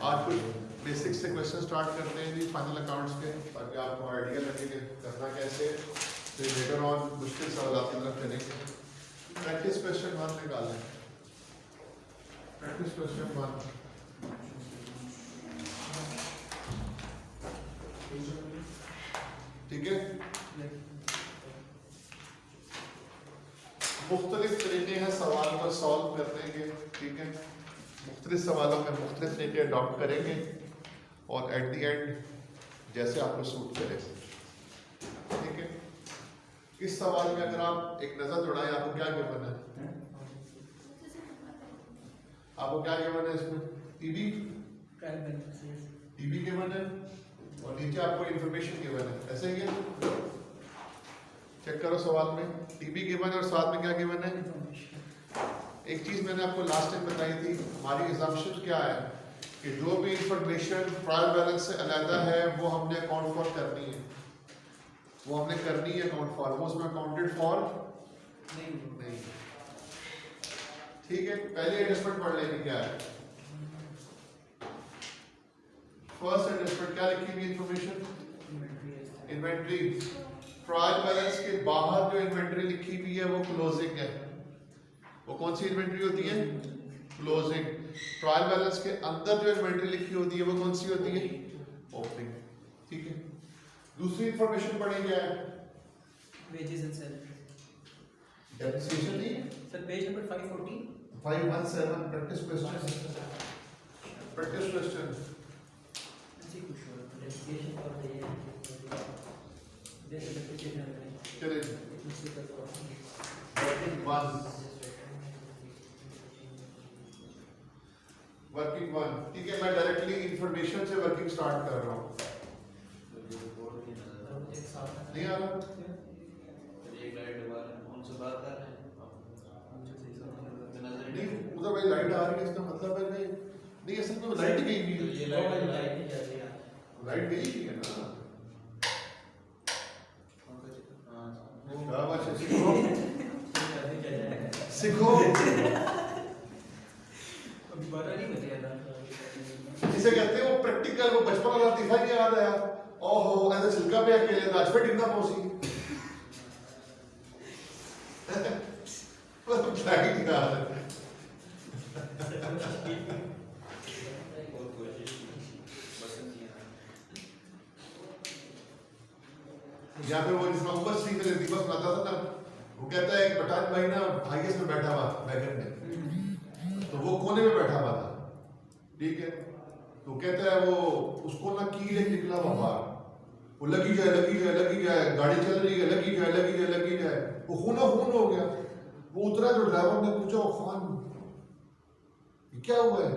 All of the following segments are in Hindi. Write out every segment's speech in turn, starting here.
आज कुछ बेसिक से क्वेश्चन स्टार्ट करते हैं जी फाइनल अकाउंट्स के, ताकि आपको आइडिया लगे कि करना कैसे है। फिर लेटर ऑन मुश्किल सवाल की तरफ चलेंगे। प्रैक्टिस क्वेश्चन 1 निकाल लें। प्रैक्टिस क्वेश्चन 1 ठीक है। मुख्तलिफ तरीके हैं सवाल को सॉल्व करने के, ठीक है। मुख्तलिफ सवालों में मुख्तलिफ तरीके अडॉप्ट करेंगे और एट द एंड जैसे आपको सूट करे, ठीक है। इस सवाल में अगर आप एक नजर दौड़ाएं, आपको क्या गिवन है? आपको क्या गिवन है इसमें? टीबी गिवन है और नीचे आपको इंफॉर्मेशन गिवन है, ऐसे ही है। चेक करो सवाल में टीबी गिवन है और साथ में क्या गिवन है? एक चीज मैंने आपको लास्ट टाइम बताई थी, हमारी assumption क्या है कि जो भी इंफॉर्मेशन ट्रायल बैलेंस से अलग है वो हमने अकाउंट फॉर करनी है, वो हमने करनी है अकाउंट फॉर, वो उसमें अकाउंटेड फॉर नहीं। ठीक है, पहले एडजस्टमेंट पढ़ लेंगे क्या है। फर्स्ट एडजस्टमेंट क्या लिखी हुई इंफॉर्मेशन? इन्वेंट्री। ट्रायल बैलेंस के बाहर जो इन्वेंट्री लिखी हुई है वो क्लोजिंग है। वो कौन सी इन्वेंट्री होती है? क्लोजिंग। ट्रायल बैलेंस के अंदर जो इन्वेंट्री लिखी होती है वो कौन सी होती है? ओपनिंग। ठीक है, दूसरी इंफॉर्मेशन पढ़ेंगे क्या है? Wages and salary. डेप्रिसिएशन नहीं sir page number 514 517 practice question. Practice question ऐसी कुछ और डेप्रिसिएशन और ये डेप्रिसिएशन चलिए वर्किंग वन। ठीक है, मैं डायरेक्टली इंफॉर्मेशन से वर्किंग स्टार्ट कर रहा हूँ। नहीं आ रहा? नहीं उधर भाई लाइट आ रही है, इसका मतलब है नहीं असल में लाइट गई नहीं है। लाइट गई नहीं है ना। सीखो अभी 12 नहीं बजे था। जिसे कहते हैं वो प्रैक्टिकल, वो बचपन वाला लतीफा नहीं याद आया? ओहो ऐसा छिलका पे अकेले नाच पे टिकना पहुंची लाइट याद है। या फिर वो जिसमें ऊपर स्ट्रीट में लतीफा सुनाता था ना, वो कहता है एक पठान भाई ना हाईएस्ट में बैठा हुआ वैगन में, तो वो कोने में बैठा हुआ था, ठीक है। तो कहता है वो उसको ना कील एक निकला हुआ बाहर, वो लगी जाए गाड़ी चल रही है, लगी जाए, वो खूनो खून हो गया। वो उतरा, जो ड्राइवर ने पूछा खान ये क्या हुआ है?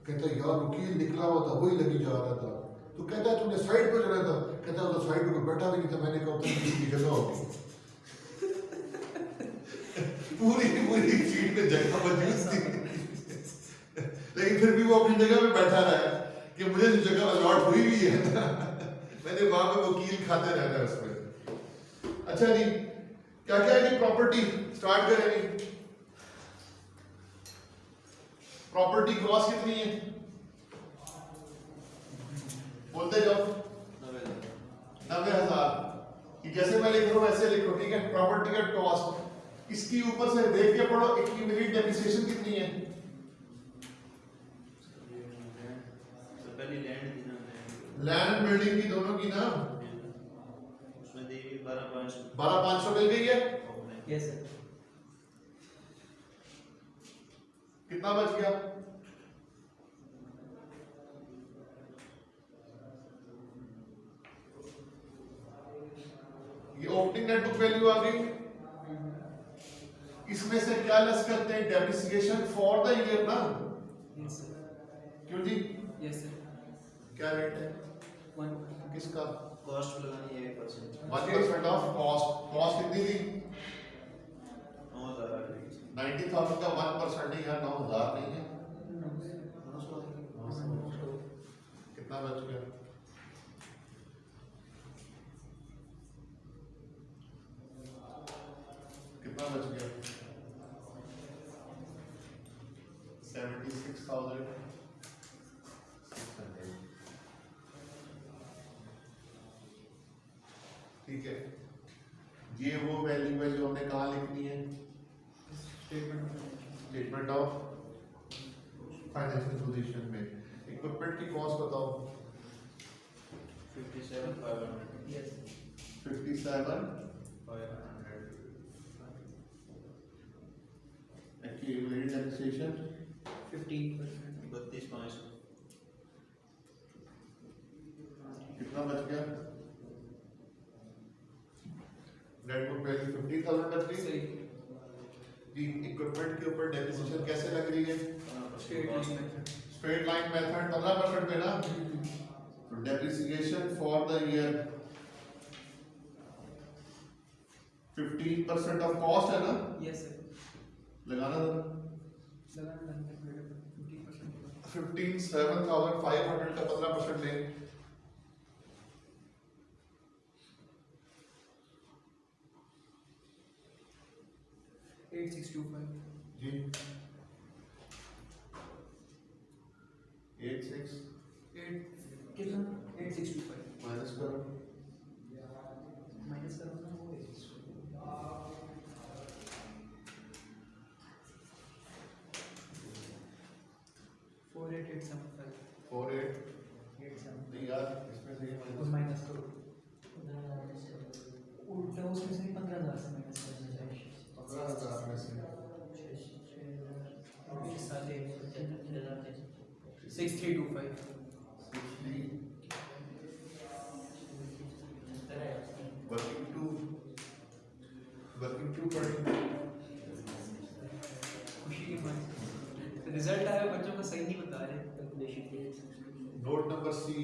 कहता है यार वो कील निकला हुआ था, वही लगी जा रहा था। तो कहता है तुमने साइड पे जाना था? कहता है साइड पे बैठा भी नहीं था, मैंने कहा की जगह होगी। पूरी सीट पे जगह मौजूद थी, लेकिन फिर भी वो अपनी जगह पे बैठा रहा कि मुझे जो जगह अलॉट हुई भी है ना, मैंने वहां पे वकील खाते रहना है उसमें। अच्छा जी, क्या क्या है जी? प्रॉपर्टी स्टार्ट करेंगे। प्रॉपर्टी कॉस्ट कितनी है? बोलते जाओ। 90,000। जैसे मैं लिख रहा हूं वैसे लिखो, ठीक है। प्रॉपर्टी का कॉस्ट, इसकी ऊपर से देख के पढ़ो एक्यूमुलेटेड डेप्रिसिएशन कितनी है? लैंड बिल्डिंग की दोनों की ना 12,500 मिल गई है। Yes sir. कितना बच गया? ये ओपनिंग नेट बुक वैल्यू आ गई। इसमें से क्या लेस करते हैं? डेप्रिसिएशन फॉर द ईयर ना। Yes sir. क्यों जी? Yes sir. क्या रेट है 1% किसका? कॉस्ट लगानी है 1%। 1% ऑफ कॉस्ट। कॉस्ट कितनी थी? 9,000। 90,000 का 1% नहीं यार, 9,000 नहीं है। कितना बच गया? कितना बच गया? 76,000 ठीक है, ये वो वैल्यू है जो हमने कहाँ लिखनी है, स्टेटमेंट ऑफ फाइनेंशियल पोजीशन में। इक्विपमेंट की कॉस्ट बताओ। 57,500 Yes. 57 accumulated depreciation 15%. 32,500 कितना बच गया, नेट बुक वैल्यू 50,000 बच गई। सही. जी, इक्विपमेंट के ऊपर डेप्रिसिएशन कैसे लग रही है, Straight line method. Straight line method 15% पे ना, तो depreciation for the year 15% of cost है ना, Yes sir. लगाना था लगाना 50%. 57,500 का 15% लें। 8625. जी 86 कितना 8625 माइनस करो, माइनस करो ना वो 48875 48 87 नहीं यार, इसमें से ये और माइनस माइनस करो उल्टा उसमें से 15,000 से माइनस करना चाहिए 15,000 में से 6325 वर्किंग टू पढ़ें। खुशी की बात रिजल्ट आया बच्चों का सही नहीं बता रहे नोट नंबर सी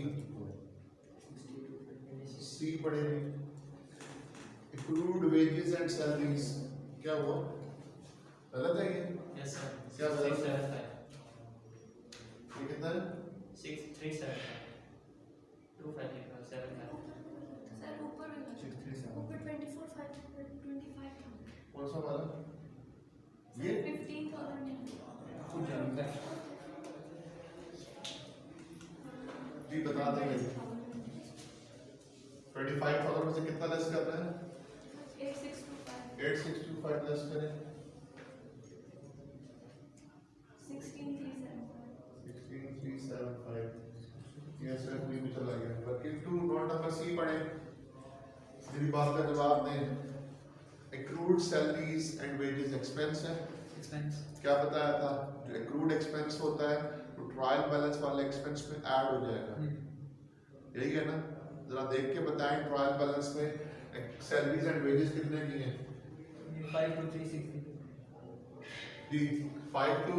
पढ़ेंगे, accrued wages and salaries क्या हुआ, गलत है ये, Yes sir. क्या गलत है, 675. ये कितना है, 6375. 255. सर ऊपर 24,525 कौन सा वाला, ये 15,000 कुछ जानता है जी बता देंगे। 25,000 में से कितना लेस करना है, 8625 8625 लेस करें, 16375 16375 ये सर कोई भी चला गया। Working two note number C पढ़ें, मेरी बात का जवाब दें। accrued salaries and wages expense है, एक्सपेंस क्या बताया था, जो accrued expense होता है वो ट्रायल बैलेंस वाले एक्सपेंस में ऐड हो जाएगा, यही है ना, जरा देख के बताएं ट्रायल बैलेंस में सैलरीज एंड वेजेस कितने की हैं 52,360 जी 5 to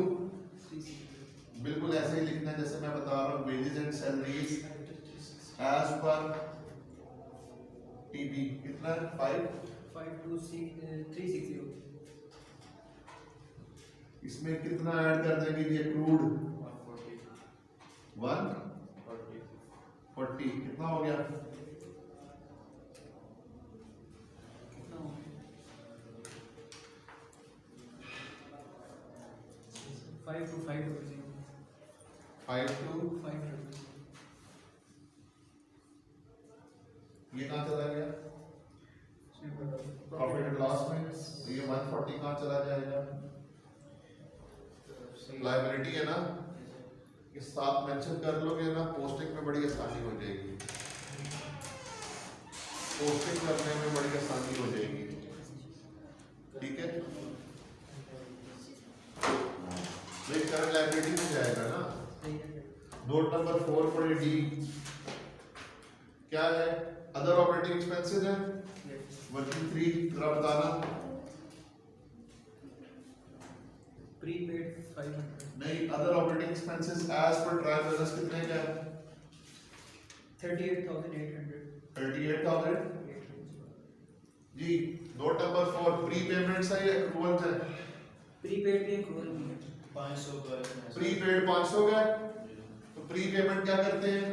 बिल्कुल ऐसे ही लिखना है जैसे मैं बता रहा हूँ, wages and salaries as per TB कितना है 52360 इसमें कितना ऐड कर देंगे ये accrued 140 कितना हो गया, कितना हो 5 to 5 5 to 5 ये कहाँ चला गया प्रॉफिट एंड लॉस में, तो ये 140 कहाँ चला जाएगा, लायबिलिटी है ना, के साथ मेंशन कर लोगे ना, पोस्टिंग में बड़ी आसानी हो जाएगी, पोस्टिंग करने में बड़ी आसानी हो जाएगी, ठीक है, ये करंट लायबिलिटी में जाएगा ना। नोट नंबर 4 पढ़े डी, क्या है, अदर ऑपरेटिंग एक्सपेंसेस है, वर्किंग 3 जरा बताना, प्रीपेड 500 नहीं other operating expenses as per trial balance कितने का है 38,800 38,000 जी। नोट नंबर 4 प्री पेमेंट्स है या एक्रूवल्स है, प्रीपेड भी एक्रूवल भी है 500 का इसमें प्री पेड 500 का है, तो प्री पेमेंट क्या करते हैं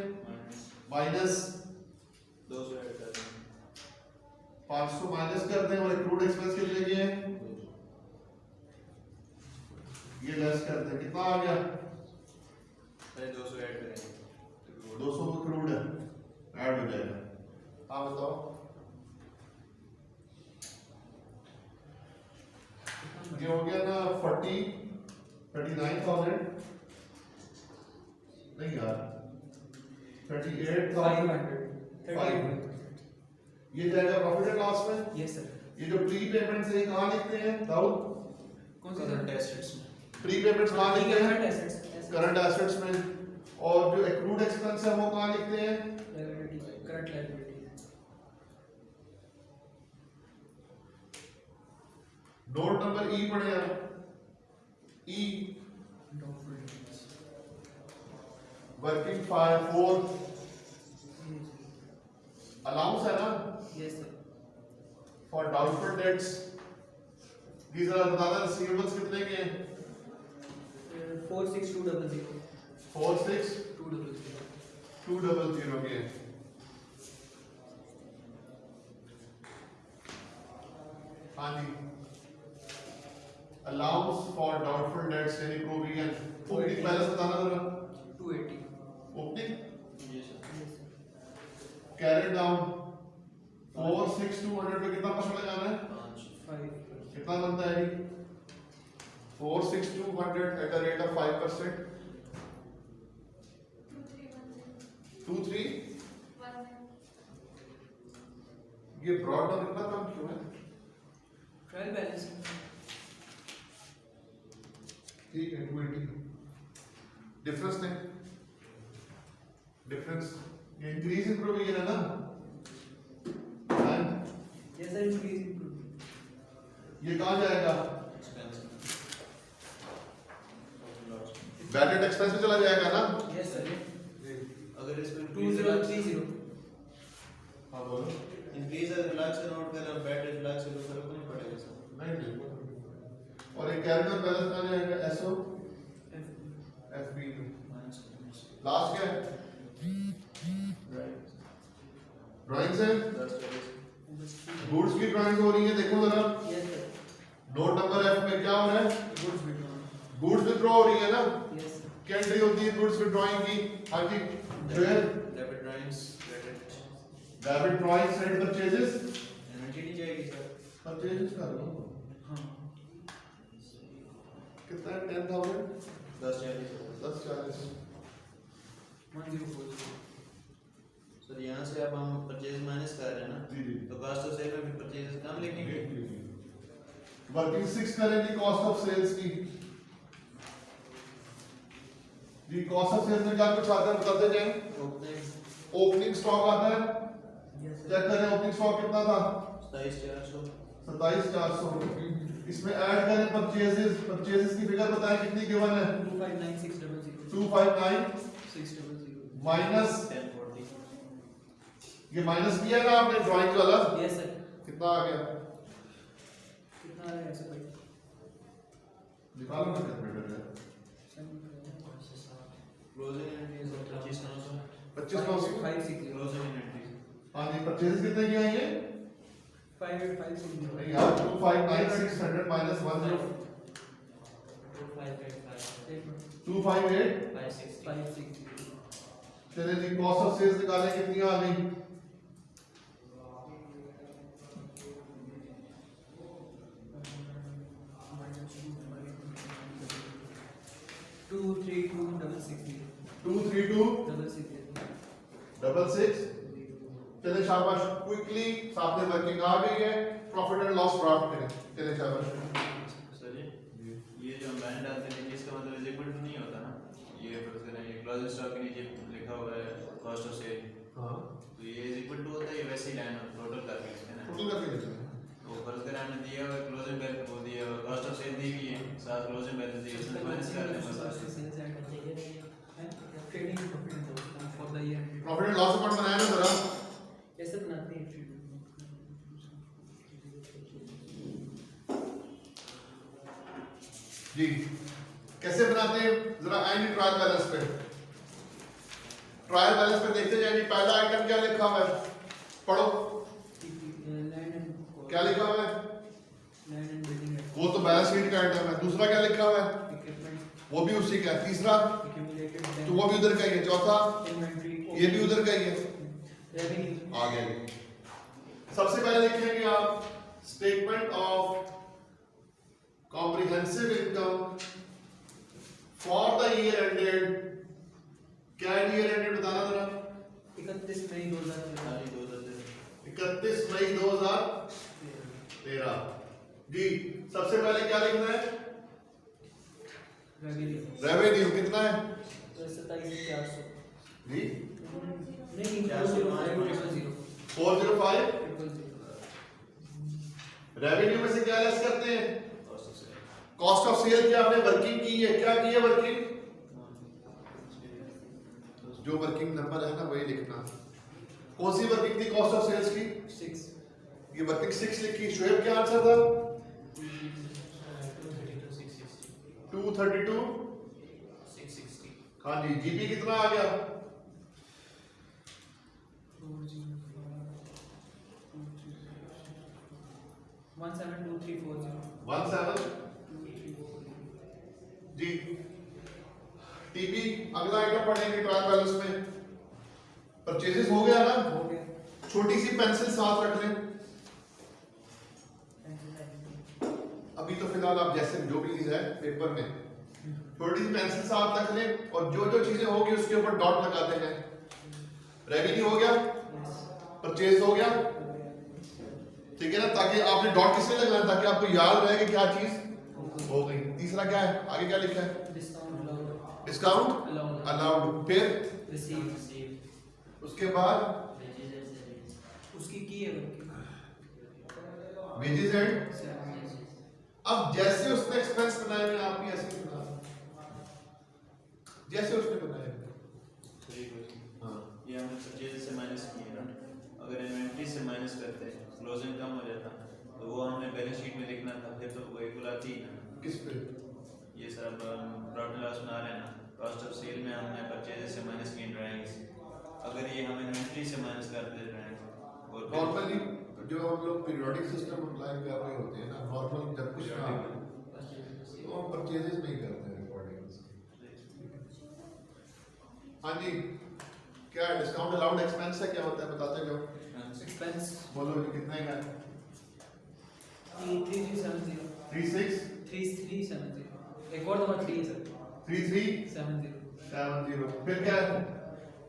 माइनस 200 ऐड कर दें 500 माइनस करते हैं, और एक्रूड एक्सपेंस कितने के हैं ये लेस करते हैं, कितना आ गया पहले 200 ऐड करेंगे 200 एक्रूड है, ऐड हो जाएगा। हाँ बताओ ये हो गया ना 39,000 नहीं यार 38,500 ये जाएगा प्रॉफिट एंड लॉस में। Yes sir. ये जो प्री पेमेंट्स है कहाँ लिखते हैं दाऊद? कौन सी करंट एसेट्स में प्री पेमेंट्स कहाँ लिखते हैं? करंट एसेट्स करंट एसेट्स में। और जो एक्रूड एक्सपेंस है वो कहाँ लिखते हैं? Current liability. नोट नंबर ई पढ़े आप। ई वर्किंग फॉर अलाउंस है ना yes sir. For doubtful debts. these are दादा रिसीवेबल्स कितने के हैं? 46200 46200 के हैं। हाँ जी अलाउंस फॉर डाउटफुल डेट्स यानी प्रोविजन। ओपनिंग बैलेंस बताना जरा। 280 ओपनिंग जी सर कैरी डाउन 46200 पे कितना परसेंट लगाना है? 5 कितना बनता है जी? 46200 एट द रेट ऑफ 5%। 23 ये ब्रॉड डाउन इतना कम क्यों है? Trial balance. ठीक है 280 डिफरेंस नहीं डिफरेंस ये इंक्रीज इन प्रोविजन है ना And yes sir increase improve. ये कहाँ जाएगा? एक्सपेंस में लॉस बैड डेट एक्सपेंस में चला जाएगा ना? Yes sir. अगर इसमें 2030 हाँ बोलो। इंक्रीज अगर रिलैक्स से नोट करें बैड रिलैक्स से तो फर्क नहीं पड़ेगा सर नहीं नहीं और एक कैरेक्टर बैलेंस कहाँ जाएगा? एसओ एफबी माइनस लास्ट क्या है? ड्राइंग्स है 10 40 गुड्स की ड्राइंग हो रही है देखो जरा। Yes sir. Note number F में क्या हो रहा है? Goods withdrawal. गुड्स विथड्रॉ हो रही है ना? Yes sir. क्या एंट्री होती है गुड्स विथड्रॉइंग की? हाँ जी जो है debit drawings credit debit drawings and purchases energy नहीं जाएगी सर परचेजेस कर लो हाँ कितना है? 10,000 10 40 10 40 1040। सर यहाँ से अब हम परचेज माइनस कर रहे हैं ना जी जी तो कॉस्ट ऑफ सेल में भी परचेज कम लिखेंगे वर्किंग 6 करेंगे कॉस्ट ऑफ सेल्स की। जी कॉस्ट ऑफ सेल्स में क्या कुछ आता है बताते जाएं। ओपनिंग स्टॉक आता है यस सर। चेक करें ओपनिंग स्टॉक कितना था? 27 400 27,400 इसमें ऐड करें परचेजेस की फिगर बताएं कितनी गिवन है? 259600 259 600 माइनस 1040 ये माइनस किया ना आपने ड्राइंग वाला यस सर। कितना आ गया? कितना है ऐसे भाई? निकालो ना कैलकुलेटर है क्लोजिंग एंट्रीज 25900 25,900 560 क्लोजिंग एंट्रीज हाँ जी परचेज कितने की आई है? 560 नहीं यार 259,600 माइनस 10 258 560 चलिए जी कॉस्ट ऑफ सेल्स निकालें कितनी आ गई? 232,660 चलिए शाबाश क्विकली सामने वर्किंग आ गई है प्रॉफिट एंड लॉस ड्राफ्ट करें चलिए शाबाश सर ये जो हम लाइन डालते हैं इसका मतलब इज इक्वल टू नहीं होता ना ये फर्ज करें ये क्लोजिंग स्टॉक के नीचे लिखा हुआ है कॉस्ट ऑफ सेल हाँ तो ये इज इक्वल टू होता है ये वैसे ही लाइन टोटल करके लिखते हैं ना टोटल करके लेते हैं तो फर्ज करें हमने दिया हुआ क्लोजिंग बैलेंस वो दिया हुआ कॉस्ट ऑफ सेल दी हुई है साथ क्लोजिंग बैलेंस दिया इसमें माइनस कर दें बस trading profit for the year. Profit and loss account बनाया ना जरा ऐसे बनाते हैं जी कैसे बनाते हैं जरा आएंगे ट्रायल बैलेंस पे देखते जाएंगे पहला आइटम क्या लिखा हुआ है पढ़ो क्या लिखा हुआ है लैंड एंड बिल्डिंग वो तो बैलेंस शीट का आइटम है दूसरा क्या लिखा हुआ है इक्विपमेंट वो भी उसी का है तीसरा एक्यूमुलेटेड तो वो भी उधर का ही है चौथा इन्वेंटरी ये भी उधर का ही है रेवेन्यू आ गया सबसे पहले लिखेंगे आप statement of comprehensive income for the year ended, क्या ईयर एंडेड बताना जरा, 31 मई 2013 खाली 2013 31 मई 2013। जी सबसे पहले क्या लिखना है, रेवेन्यू रेवेन्यू कितना है 27,400 जी, नहीं 405 405। रेवेन्यू में से क्या लेस करते हैं, cost of sale cost of sale की आपने वर्किंग की है, क्या की है वर्किंग, जो वर्किंग नंबर है ना वही लिखना। कौन सी वर्किंग थी कॉस्ट ऑफ सेल्स की, 6 ये वर्किंग 6 लिखी। शुएब क्या आंसर था 232। 660 हाँ जी, जीपी कितना आ गया, 172340 17। जी टीपी अगला आइटम पढ़ेंगे ट्रायल बैलेंस में। परचेजेस हो गया ना, हो गया। छोटी सी पेंसिल साथ रख लें। अभी तो फिलहाल आप जैसे जो भी है पेपर में छोटी सी पेंसिल साथ रख लें और जो जो चीजें होगी उसके ऊपर डॉट लगाते हैं। रेवेन्यू हो गया, परचेज हो गया, ठीक है ना, ताकि आपने डॉट किसने लगाना ताकि आपको याद रहे कि क्या चीज हो गई। तीसरा क्या है, आगे क्या लिखा है, डिस्काउंट अलाउड, फिर उसके बाद उसकी की है वेजेस एंड। अब जैसे उसने एक्सपेंस बनाए मैं आप भी ऐसे ही बना जैसे उसने बनाए। हाँ ये हमने परचेज से माइनस किए ना, अगर इन्वेंट्री से माइनस करते हैं क्लोजिंग कम हो जाता तो वो हमने बैलेंस शीट में लिखना था, फिर तो वही कुल आती ही ना। किस पे, ये सब प्रॉफिट लॉस बना रहे हैं ना, कॉस्ट ऑफ सेल में हमने परचेज से माइनस किए ड्राइंग से, अगर ये हम इन्वेंट्री से माइनस कर दे रहे हैं और नॉर्मली जो हम लोग पीरियोडिक सिस्टम अप्लाई कर रहे होते हैं ना, नॉर्मल जब कुछ ना हो, तो हम परचेजेस नहीं करते हैं रिकॉर्डिंग। हाँ जी, क्या डिस्काउंट अलाउड एक्सपेंस है, क्या होता है बताते जाओ, एक्सपेंस बोलो जी कितने का है। 3370 36 3370 एक और दफा 3 है सर 3370। 70 फिर क्या है,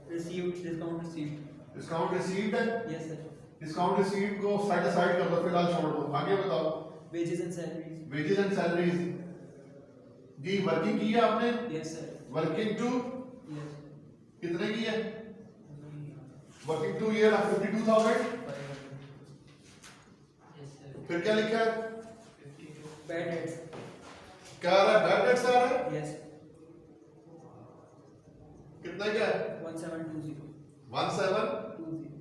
received discount received discount received है, यस सर डिस्काउंट रिसीव्ड को साइड साइड कर दो, फिलहाल छोड़ दो। आगे बताओ, wages and salaries wages and salaries. जी वर्किंग की है आपने, yes sir working two yes कितने की है, वर्किंग टू ईयर 52,000। फिर क्या लिखा है, बैड डेट्स क्या आ रहा है, बैड डेट्स आ रहा है, यस कितना क्या है 1720 1720।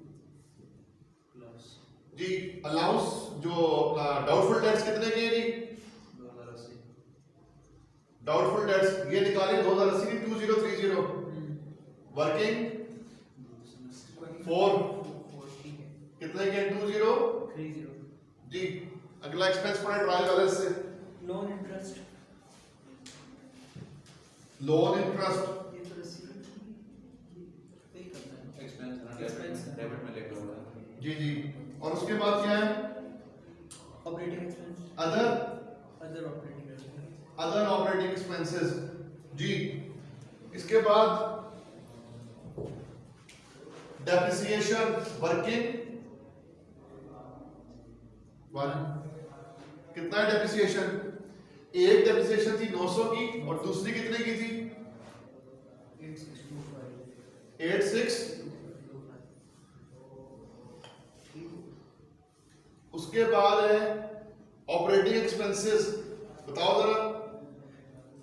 जी अलाउंस जो अपना डाउटफुल डेट्स कितने के हैं जी, 2080 डाउटफुल डेट्स ये निकाले 2080 की 2030। वर्किंग 4 कितने के 2030। जी अगला एक्सपेंस पड़ा ट्रायल बैलेंस से, लोन इंटरेस्ट लोन इंटरेस्ट। ये तो रिसीव्ड पे करता है एक्सपेंस Expense है। डेबिट में लिखा हुआ है। जी जी, और उसके बाद क्या है, operating expense other operating expense operating expenses. जी इसके बाद डेप्रिसिएशन वर्किंग 1 कितना है डेप्रिसिएशन, एक डेप्रिसिएशन थी 900 की और दूसरी कितने की थी 86। उसके बाद है ऑपरेटिंग एक्सपेंसेस, बताओ जरा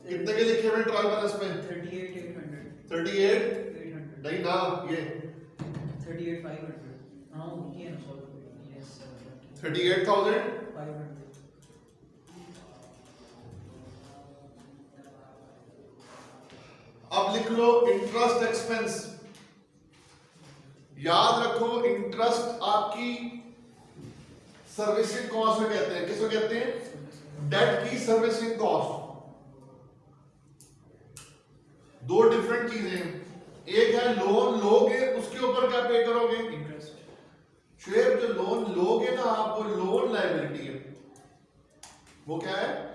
कितने के लिखे हुए ट्रायल बैलेंस में 38,800 38 800 नहीं ना ये 38,500 हाँ वो की है ना सॉरी यस सर 38,000। 500 अब लिख लो इंटरेस्ट एक्सपेंस। याद रखो इंटरेस्ट आपकी सर्विसिंग कॉस्ट में कहते हैं, किसको कहते हैं, डेट की सर्विसिंग कॉस्ट। दो डिफरेंट चीजें हैं, एक है लोन लोगे उसके ऊपर क्या पे करोगे इंटरेस्ट शेयर, जो लोन लोगे ना आप वो लोन लायबिलिटी है, वो क्या है?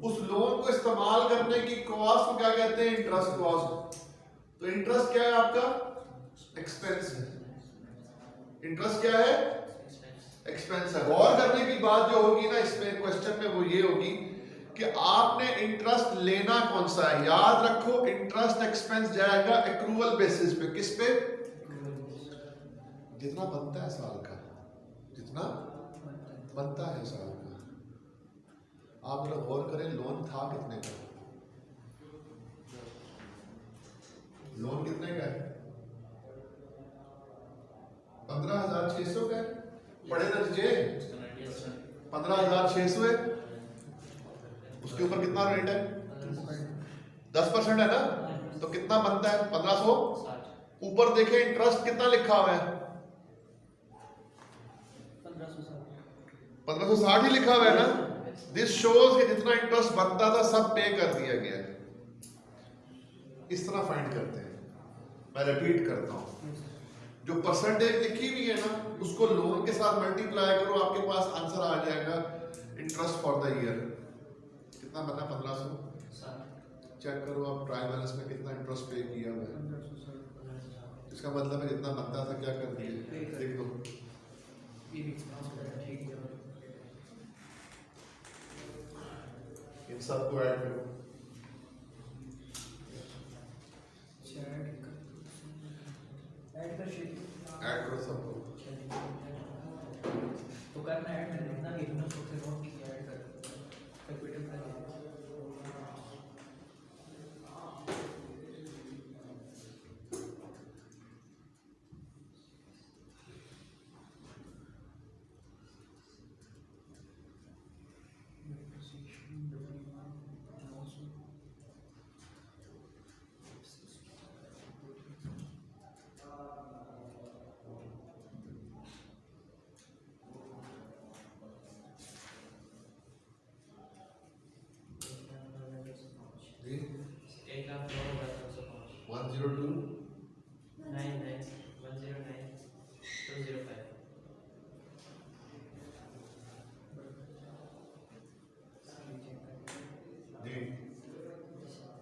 उस लोन को इस्तेमाल करने की कॉस्ट को क्या कहते हैं? Interest cost. तो इंटरेस्ट क्या है आपका? एक्सपेंस है। इंटरेस्ट क्या है? एक्सपेंस है। गौर करने की बात जो होगी ना इसमें क्वेश्चन में वो ये होगी कि आपने इंटरेस्ट लेना कौन सा है। याद रखो इंटरेस्ट एक्सपेंस जाएगा एक्रूवल बेसिस पे। किस पे? जितना बनता है साल का, जितना बनता है साल का। आप जरा गौर करें लोन था कितने का? लोन कितने का है? 15,600 का है। पढ़े ना जी? 15,600 है। उसके ऊपर कितना रेट है? 10% है ना, तो कितना बनता है? 1500। ऊपर देखें इंटरेस्ट कितना लिखा हुआ है? 1560 ही लिखा हुआ है ना। दिस शोज कि जितना इंटरेस्ट बनता था सब पे कर दिया गया है। इस तरह फाइंड करते हैं। मैं रिपीट करता हूं, जो परसेंटेज लिखी हुई है ना उसको लोन के साथ मल्टीप्लाई करो, आपके पास आंसर आ जाएगा इंटरेस्ट फॉर द ईयर। कितना बना? 1500। चेक करो आप ट्रायल बैलेंस में कितना इंटरेस्ट पे किया हुआ है। इसका मतलब है जितना बनता था क्या कर दिया? देख लो। इन सबको ऐड करो। ऐड करो सबको। तो करना ऐड में देखना कि इतना सबसे बहुत की ऐड कर कैपिटल का जी 1,09,105. 102 109,205. जी।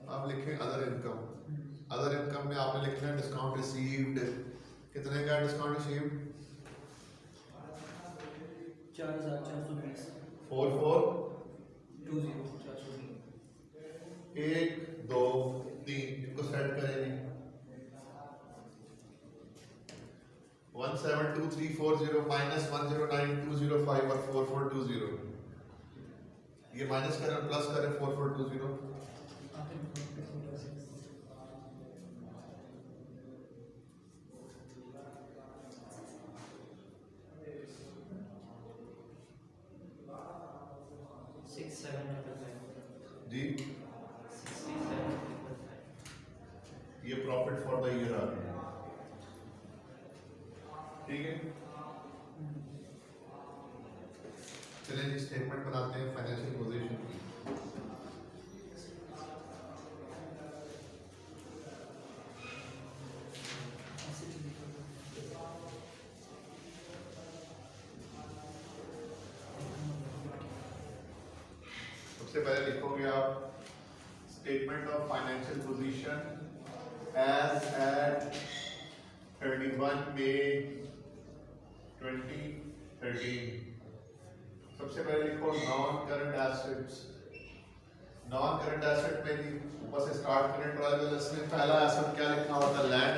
आप लिखें अदर इनकम। अदर इनकम में आपने लिखना है डिस्काउंट रिसीव्ड। कितने का डिस्काउंट रिसीव्ड? 4,420 44 420 1 2 3 इनको सेट करेंगे। 172340 माइनस 109205 और 4420। ये माइनस करें और प्लस करें 4420। जी 67,500. ये प्रॉफिट फॉर द ईयर आ गया। ठीक है, चलिए जी स्टेटमेंट बनाते हैं फाइनेंशियल पोजीशन की। सबसे पहले लिखोगे आप statement of financial position as at 31 मई 2013। सबसे पहले लिखो non current assets. Non current asset में भी ऊपर से स्टार्ट करें ट्रायल बैलेंस में। पहला एसेट क्या लिखना होता है? लैंड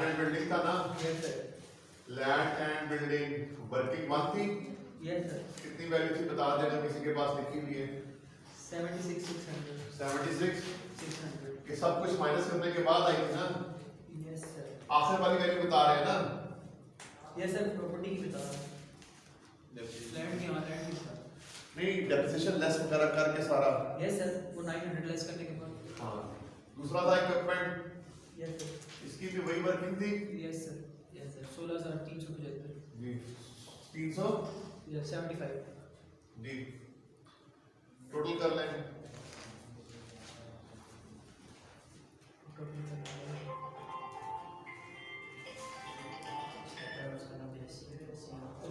एंड बिल्डिंग था ना। Land and building working one थी। Yes sir. कितनी वैल्यू थी बता देना, किसी के पास लिखी हुई है। 76,600 76 600 कि सब कुछ माइनस करने के बाद आई थी ना। Yes sir. आखिर वाली वैल्यू बता रहे हैं ना। यस सर, प्रॉपर्टी की बता रहा लैंड की, हाँ लैंड की बता नहीं डेप्रिसिएशन लेस वगैरह करके सारा। यस सर, वो 900 लेस करने के बाद। हाँ, दूसरा था इक्विपमेंट। Yes sir. इसकी भी वही वर्किंग थी। Yes sir. यस सर, 16,375 जी 300 यस 75 जी। टोटल कर लें।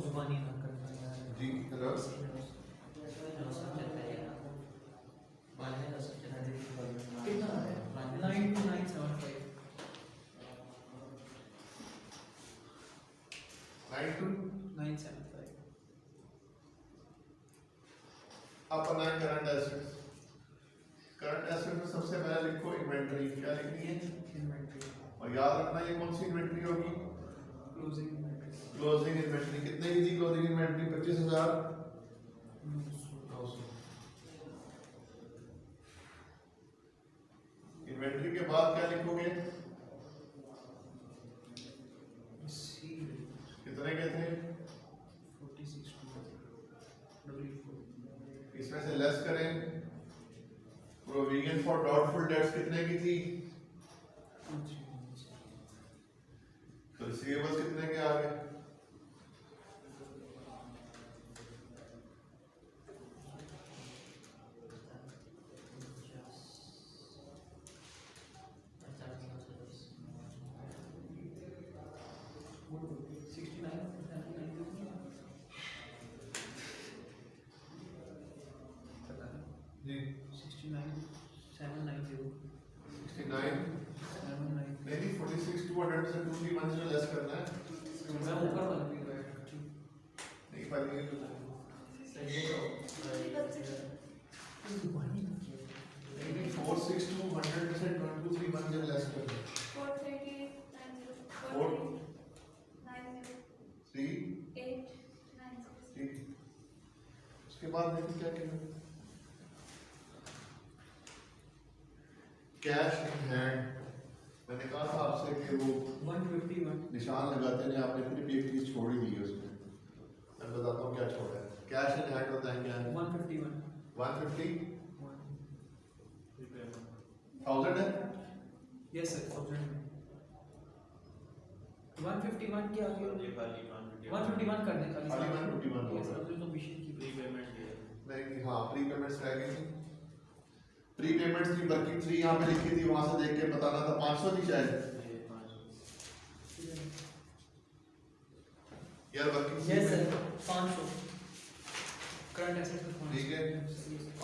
जुबानी ना करना। 975. अब बनाए करंट एसेट्स। करंट एसेट में सबसे पहले लिखो इन्वेंटरी। क्या लिखनी है? Inventory. और याद रखना ये कौन सी इन्वेंटरी होगी? Closing inventory. Closing inventory. कितने की थी क्लोजिंग इन्वेंटरी? 25,000। इन्वेंटरी के बाद क्या लिखोगे? कितने के थे? 46,244. इसमें से लेस करें। प्रोविजन फॉर डाउटफुल डेट्स कितने की थी? तो रिसीवेबल्स कितने के आ गए? जी 69,790. 69 नहीं 46,200 से 2,310 लेस करना है। मैं ऊपर वाला भी गया नहीं पहले ये तो नहीं 46,200 में से 2,310 लेस करना है। 3 ठीक। उसके बाद देखिए क्या कहना कैश इन हैंड। मैंने कहा था आपसे कि वो 151. निशान लगाते हैं, आपने फिर भी एक चीज छोड़ ही दी है उसमें। मैं बताता हूँ क्या छोड़ा है। कैश इन हैंड होता है क्या है? 151. 150,000 है। Yes sir. 1000. 151 क्या हो ये गया? खाली 151 कर दे खाली. खाली 151 Yes होगा। sir. तो मिशन की प्री पेमेंट किया नहीं हाँ प्री पेमेंट्स रह गई थी। प्री पेमेंट्स की वर्किंग 3 यहाँ पे लिखी थी, वहां से देख के बताना था। 500 थी शायद ये 5 यार working. Yes sir. 500. Current asset में 500. ठीक है।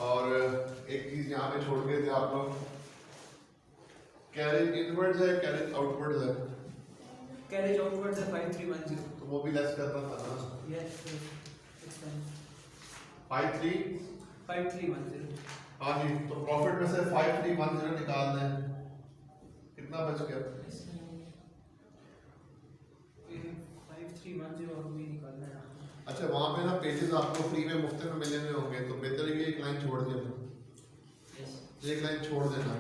और एक चीज यहाँ पे छोड़ गए थे आप लोग, कैरेज इनवर्ड्स है कैरेज आउटवर्ड्स है, कैरेज आउटवर्ड है 5310. तो वो भी लेस करना था ना। Yes sir. Expense 5310. हाँ जी, तो प्रॉफिट में से 5310 निकाल दें। कितना बच गया? 5310 और भी निकालना है. अच्छा वहाँ पे ना पेजेस आपको फ्री में मुफ्त में मिले हुए होंगे, तो बेहतर है कि एक लाइन छोड़ देना। Yes. एक लाइन छोड़ देना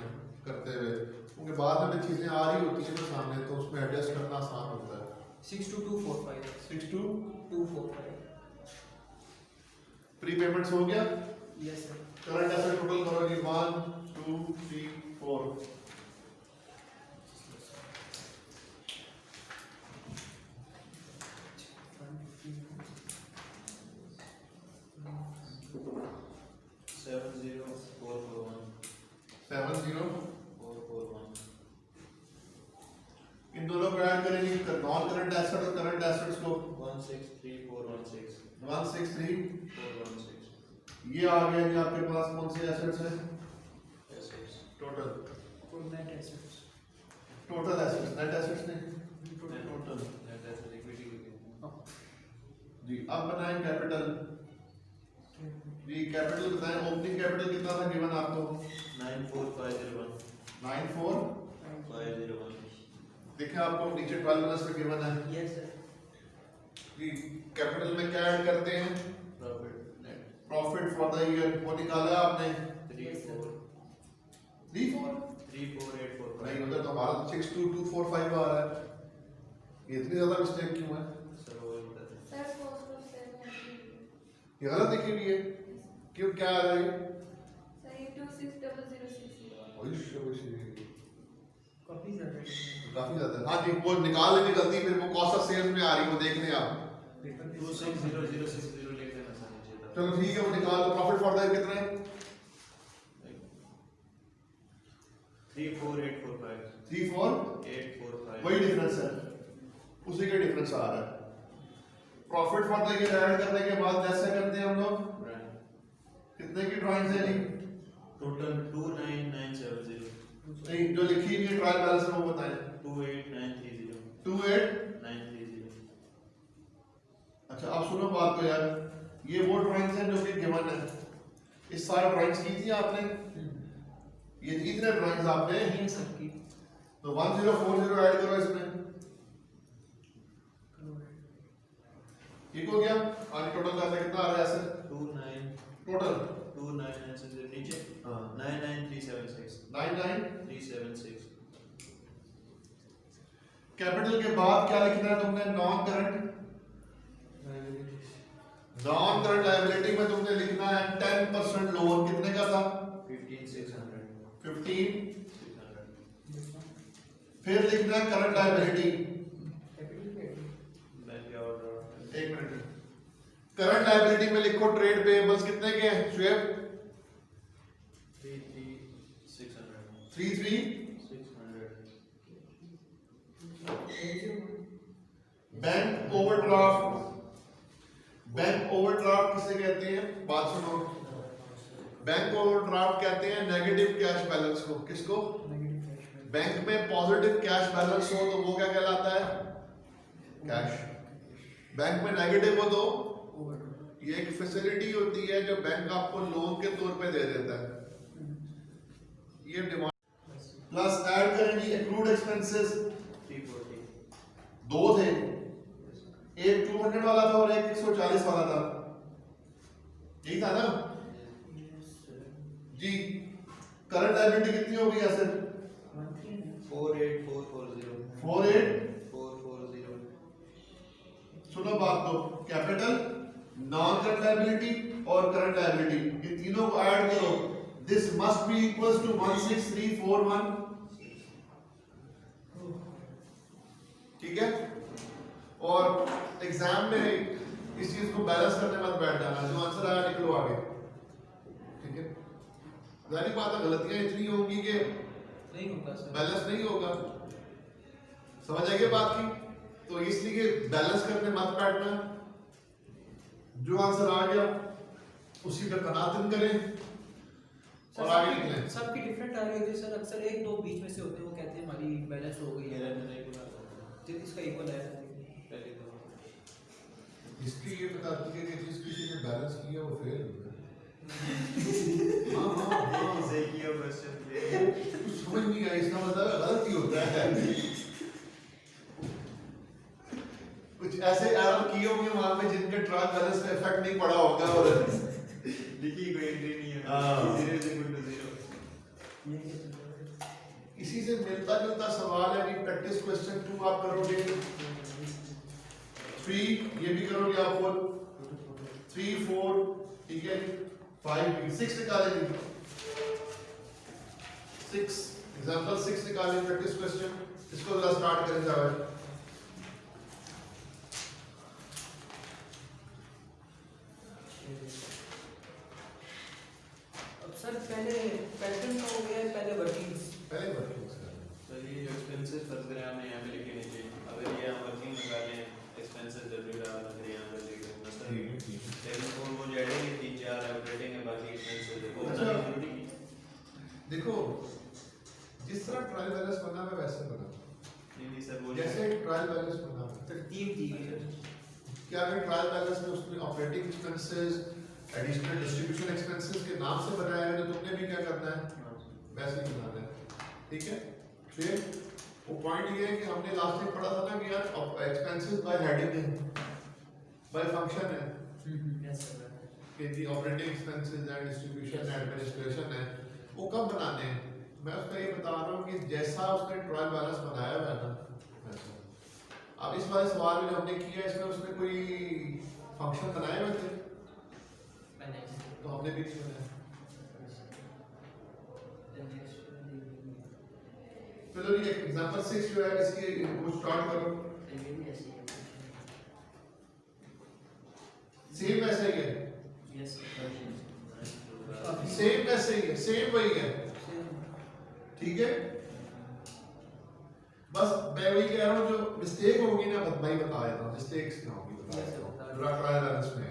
करते हुए, क्योंकि बाद में चीजें आ रही होती है ना सामने, तो उसमें एडजस्ट करना आसान होता है। 62245. 62 245. प्री पेमेंट्स हो गया। Yes sir. Current asset total करोगे 1 2 3 4। 70441 इन दोनों को ऐड करेंगे, नॉन करंट एसेट और करंट एसेट्स को 163416 163। 416 ये आ गया जी आपके पास कौन से एसेट्स हैं? assets total Net assets. Total assets, net assets नहीं टोटल। net asset equity जी अब बनाएं कैपिटल। जी कैपिटल बताएं, ओपनिंग कैपिटल कितना था गिवन आपको? 94501 94501। देखिए आपको नीचे 12 प्लस में गिवन है। Yes sir. जी कैपिटल में क्या ऐड करते हैं? profit net profit for the year वो निकाला आपने 34845 नहीं उधर तो हमारा 62245 आ रहा है। ये इतनी ज्यादा मिस्टेक क्यों है? सर वो बता दें Sir, cost of 700. ये गलत लिखी हुई है क्यों? क्या आ रहा है? Sir, ये 260060. Copies are ready. काफी ज्यादा है। हाँ जी वो निकाल लेनी गलती, फिर वो कॉस्ट ऑफ सेल्स में आ रही है, वो देख लें आप। Paper 260060 लिख देना सर नीचे तक। चलो ठीक है वो निकाल लो। प्रॉफिट फॉर द ईयर कितना है? 34845 34 वही 845 डिफरेंस है, उसी का डिफरेंस आ रहा है। Profit for the year add करने के बाद जैसे करते हैं हम लोग, कितने की ड्राइंग्स है जी? टोटल 29970 नहीं जो लिखी हुई है ट्रायल बैलेंस में वो बताएं। 28930 28 930 सुनो बात तो यार, ये वो ड्राइंग्स हैं जो कि गिवन है, इस सारी ड्राइंग्स की थी आपने, ये कितने ड्राइंग्स आपने, ये सबकी तो 1040 ऐड करो इसमें, ठीक हो गया। आगे टोटल करना कितना आ रहा है ऐसे 29 टोटल 29 ऐसे से नीचे हाँ 99376 99 376 कैपिटल के बाद क्या लिखना है तुमने, नॉन करंट लायबिलिटी में तुमने लिखना है 10% लोन, कितने का था 15600 15, फिर लिखना है करंट लायबिलिटी, बैंक और एक मिनट, करंट लायबिलिटी में लिखो ट्रेड पेएबल्स कितने के हैं Shoaib, 33600 33, 600 bank overdraft, bank overdraft किसे कहते हैं, बात सुनो, बैंक ओवरड्राफ्ट कहते हैं नेगेटिव कैश बैलेंस को, किसको, बैंक में पॉजिटिव कैश बैलेंस हो तो वो क्या कहलाता है, कैश, बैंक में नेगेटिव हो तो ये एक फैसिलिटी होती है जो बैंक आपको लोन के तौर पे दे देता है, ये डिमांड प्लस ऐड करेंगे एक्रूड एक्सपेंसेस, 340 दो थे, एक 200 वाला था और एक 140 वाला था, यही था ना जी। करंट लायबिलिटी कितनी होगी ऐसे 48440 48, सुनो बात तो, कैपिटल, नॉन करंट लायबिलिटी और करंट लायबिलिटी, ये तीनों को ऐड करो, this must be equals to 16341, ठीक है। और एग्जाम में इस चीज को बैलेंस करने मत बैठ जाना, जो आंसर आया निकलो आगे, ठीक है। जाहिर बात है गलतियां इतनी होंगी कि नहीं होगा सर, बैलेंस नहीं होगा, समझ आएगी बात की, तो इसलिए बैलेंस करने मत बैठना, जो आंसर आ गया उसी का तनातन करें और आगे निकलें। सबकी डिफरेंट आ रही होती है सर, अक्सर एक दो बीच में से होते हैं, वो कहते हैं हमारी बैलेंस हो गई है, जिस इसका इक्वल है। हिस्ट्री ये बताती है कि जिस किसी ने बैलेंस किया वो फेल हुआ है। हाँ सही किया क्वेश्चन कुछ समझ नहीं आया, इसका मतलब गलत ही होता है, कुछ ऐसे एरर किए होंगे वहां पे जिनके ट्रायल बैलेंस पे इफेक्ट नहीं पड़ा होगा और लिखी कोई एंट्री नहीं है, हाँ। 0 is equal to 0। इसी से मिलता जुलता सवाल है कि प्रैक्टिस क्वेश्चन 2 आप करोगे, 3 ये भी करोगे आप, 3 4 ठीक है, 5 6 निकालेंगे, 6 एग्जांपल 6 निकालेंगे प्रैक्टिस क्वेश्चन, इसको जरा स्टार्ट करें जाओ। अब सर पहले पैटर्न का हो गया, पहले वर्किंग्स, पहले वर्किंग्स तो ये जो एक्सपेंसेस फंस गए हमने यहाँ पे लिखे नीचे, अगर ये हम वर्किंग निकालें एक्सपेंसेस डब्ल्यू डाल कर यहाँ पे लिख दें मतलब लेकिन वो जोड़ेंगे 3-4 ऑपरेटिंग है, बाकी एक्सपेंसेस है वो अच्छा। बनानी जरूरी है। देखो जिस तरह ट्रायल बैलेंस बना है वैसे बना, नहीं सर वो जैसे ट्रायल बैलेंस बना है, तरतीब दी गई है। क्या अगर ट्रायल बैलेंस में उसमें operating expenses additional distribution expenses के नाम से बनाया है, तो तुमने भी क्या करना है वैसे ही बनाना है, ठीक है। फिर वो पॉइंट ये है कि हमने लास्ट में पढ़ा था ना कि यार एक्सपेंसेस बाय हेडिंग है, बाय फंक्शन है, यस सर, कि जी ऑपरेटिंग एक्सपेंसेस है, डिस्ट्रीब्यूशन है, एडमिनिस्ट्रेशन है, वो कब बनाने हैं। मैं उसका ये बता रहा हूँ कि जैसा उसने ट्रायल बैलेंस बनाया हुआ है ना वैसा। अब इस वाले सवाल में जो हमने किया इसमें उसने कोई फंक्शन बनाए हुए थे, तो हमने भी नहीं बनाया। चलो ये एग्जांपल 6 जो है इसकी वो स्टार्ट करो, सेम वैसे ही है, यस सेम वैसे ही है, सेम वही है, ठीक है। बस मैं वही कह रहा हूँ जो मिस्टेक होगी ना भाई बता देता हूँ, मिस्टेक्स क्या होगी बता देता हूँ, जो ट्रायल बैलेंस में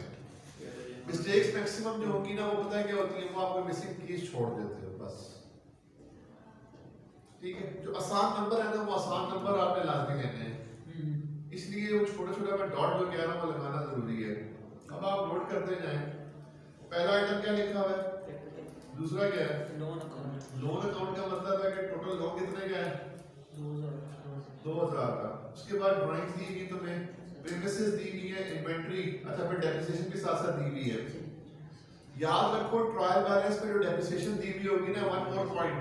मिस्टेक्स मैक्सिमम जो होगी ना वो पता है क्या होती है, वो आपको मिसिंग कीज छोड़ देते हो बस, ठीक है। जो आसान नंबर है ना वो आसान नंबर आपने लाजमी लेने हैं, इसलिए वो छोटा छोटा मैं डॉट जो कह रहा हूँ वो लगाना जरूरी है। अब आप नोट करते जाएं। पहला आइटम क्या लिखा हुआ है, दूसरा क्या है, लोन अकाउंट लोन अकाउंट का मतलब है कि टोटल लोन कितने का है, 2000 का। उसके बाद ड्राइंग्स दी हुई तुम्हें, प्रीमिसेस दी हुई है, इन्वेंटरी, अच्छा फिर डेप्रिसिएशन के साथ साथ दी हुई है। याद रखो ट्रायल बैलेंस में जो डेप्रिसिएशन दी हुई होगी ना, one more point,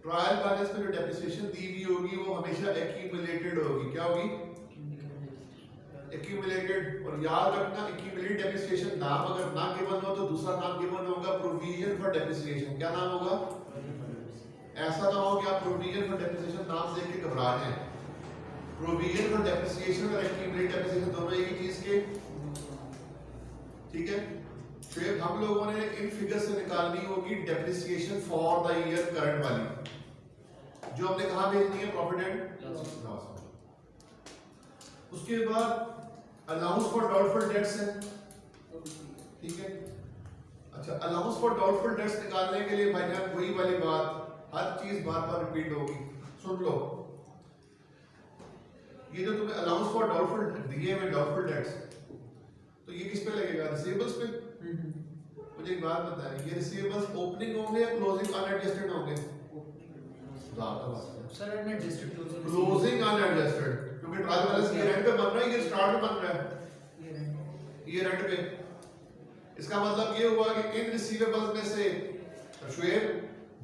trial balance में जो डेप्रिसिएशन दी हुई होगी वो हमेशा एक्यूमुलेटेड होगी। क्या होगी, एक्यूमुलेटेड। और याद रखना एक्यूमुलेटेड डेप्रिसिएशन नाम अगर ना गिवन हो तो दूसरा नाम गिवन होगा प्रोविजन फॉर डेप्रिसिएशन। क्या नाम होगा, ऐसा ना हो कि आप प्रोविजन फॉर डेप्रिसिएशन नाम देख के घबरा जाएं। प्रोविजन फॉर डेप्रिसिएशन और एक्यूमुलेटेड डेप्रिसिएशन दोनों एक ही चीज के, ठीक है। फिर हम लोगों ने इन फिगर से निकालनी होगी depreciation for the year current वाली, जो हमने कहा भेजनी है, प्रॉफिट एंड लॉस। उसके बाद अलाउंस फॉर डाउटफुल डेट्स है, ठीक है। अच्छा, अलाउंस फॉर डाउटफुल डेट्स निकालने के लिए भाईजान वही वाली बात, हर चीज बार बार रिपीट होगी, सुन लो। ये जो तुम्हें अलाउंस फॉर डाउटफुल दिए हुए डाउटफुल डेट्स, तो ये किस पे लगेगा, रिसीवेबल्स पे। मुझे एक बात बताएं, ये रिसीवेबल्स ओपनिंग होंगे या क्लोजिंग अनएडजस्टेड होंगे, सर अनएडजस्टेड क्लोजिंग अनएडजस्टेड, क्योंकि ट्रायल बैलेंस ये एंड पे बन रहा है, ये स्टार्ट में बन रहा है, ये एंड पे। इसका मतलब ये हुआ कि इन रिसीवेबल्स में से शुएब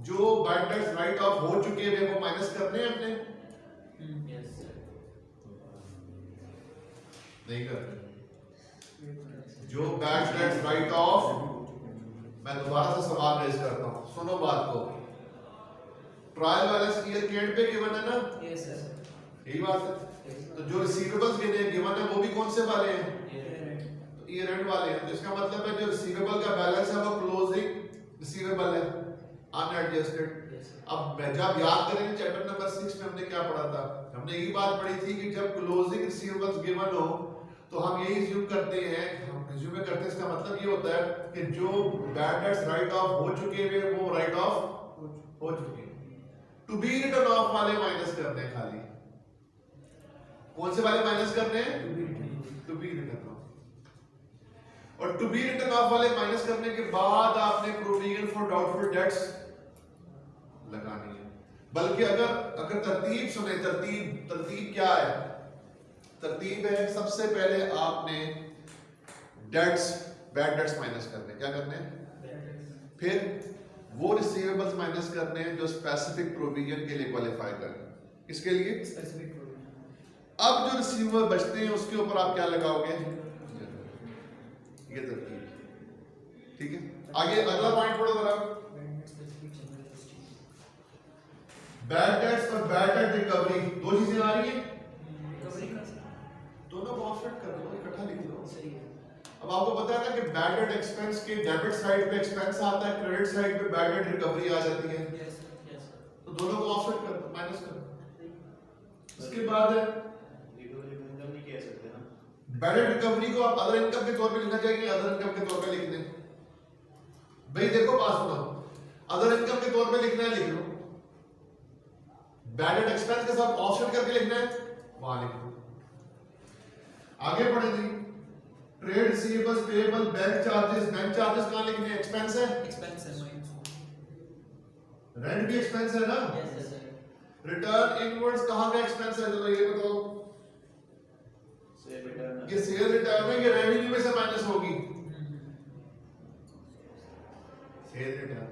जो बैड डेट्स राइट ऑफ हो चुके हैं वो माइनस करने हैं अपने, नहीं करते। जो बैड डेट्स राइट ऑफ, मैं दोबारा से सवाल रेज करता हूं, सुनो बात को। ट्रायल बैलेंस ईयर के एंड पे गिवन है ना, यस सर, यही बात है। तो जो रिसीवेबल्स गिवन है वो भी कौन से वाले हैं, तो ईयर एंड वाले हैं। तो इसका मतलब है जो रिसीवेबल का बैलेंस है वो क्लोजिंग रिसीवेबल है, अनएडजस्टेड। अब जब याद करेंगे चैप्टर नंबर 6 में हमने क्या पढ़ा था, हमने यही बात पढ़ी थी कि जब क्लोजिंग रिसीवेबल्स गिवन हो तो हम यही अज्यूम करते हैं, हम अज्यूम करते हैं, इसका मतलब ये होता है कि जो बैड डेट्स राइट ऑफ हो चुके हैं वो राइट ऑफ हो चुके हैं। टू बी रिटर्न ऑफ वाले माइनस करने हैं, खाली कौन से वाले माइनस करने हैं, टू बी रिटर्न ऑफ। और टू बी रिटर्न ऑफ वाले माइनस करने के बाद आपने प्रोविजन फॉर डाउटफुल डेट्स लगानी है। बल्कि अगर तरतीब सुने, तरतीब क्या है, तरतीब है सबसे पहले आपने डेट्स, बैड डेट्स माइनस करने, क्या करने हैं, फिर वो रिसीवेबल्स माइनस करने हैं जो स्पेसिफिक प्रोविजन के लिए क्वालिफाई करें। किसके लिए, स्पेसिफिक प्रोविजन। अब जो रिसीवेबल बचते हैं उसके ऊपर आप क्या लगाओगे, ये तरतीब, ठीक है। आगे अगला पॉइंट पढ़ो जरा, बैड डेट्स और बैड डेट रिकवरी, दो चीजें आ रही हैं, रिकवरी का दोनों को ऑफसेट कर दो, इकट्ठा लिख दो। सही है। अब आपको पता है ना कि बैड डेट एक्सपेंस के डेबिट साइड पे एक्सपेंस आता है, क्रेडिट साइड पे बैड डेट रिकवरी आ जाती है, यस यस तो दोनों को ऑफसेट कर दो, माइनस कर दो। इसके बाद है रिकवरी में इनकम नहीं कह सकते ना, बैड डेट रिकवरी को आप अदर इनकम के तौर पे लिखना चाहिए, अदर इनकम के तौर पे लिख दें। भाई देखो बात सुनो, अदर इनकम के तौर पे लिखना है लिख लो, बैड डेट एक्सपेंस के साथ ऑफसेट करके लिखना है, वहां लिख लो। आगे बढ़े जी, trade receivables, payable, bank charges कहां लिखने हैं, एक्सपेंस है, एक्सपेंस है माइनस, रेंट भी एक्सपेंस है ना, यस सर। रिटर्न इनवर्ड्स कहां का एक्सपेंस है, चलो ये बताओ। से रिटर्न ये सेल रिटर्न है, ये रेवेन्यू में से माइनस होगी, सेल रिटर्न।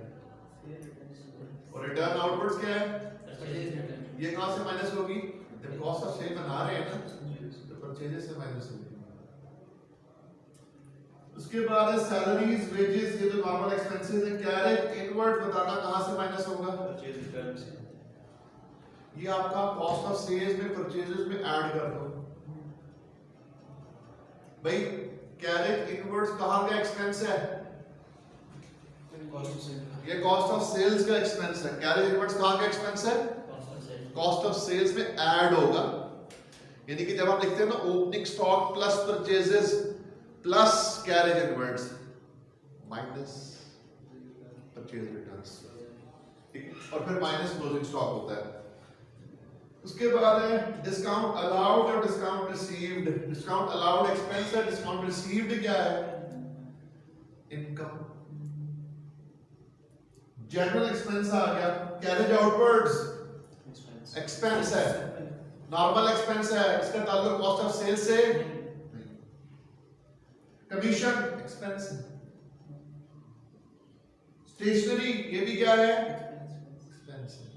और रिटर्न आउटवर्ड्स क्या है, ये कहां से माइनस होगी, जब कॉस्ट ऑफ सेल बना रहे हैं ना तो परचेजेस से माइनस होगी। उसके बाद है सैलरीज, वेजेस, ये जो नॉर्मल एक्सपेंसेस है, कैरेज इनवर्ड बताना कहां से माइनस होगा, परचेज रिटर्न से। ये आपका कॉस्ट ऑफ सेल्स में परचेजेस में ऐड कर दो। भाई कैरेज इनवर्ड्स कहां का एक्सपेंस है, ये कॉस्ट ऑफ सेल्स का एक्सपेंस है। कैरेज इनवर्ड्स कहां का एक्सपेंस है, कॉस्ट ऑफ सेल्स में ऐड होगा। यानी कि जब आप लिखते हैं ना opening stock plus purchases plus carriage inwards minus purchase returns, ठीक है, और फिर माइनस क्लोजिंग स्टॉक होता है। उसके बाद है डिस्काउंट अलाउड और discount received. Discount allowed expense है, डिस्काउंट रिसीव्ड क्या है? इनकम। जनरल एक्सपेंस आ गया, कैरेज आउटवर्ड्स एक्सपेंस एक्सपेंस है, नॉर्मल एक्सपेंस है, इसका ताल्लुक कॉस्ट ऑफ सेल से नहीं। कमीशन एक्सपेंस है। स्टेशनरी ये भी क्या है? एक्सपेंस है।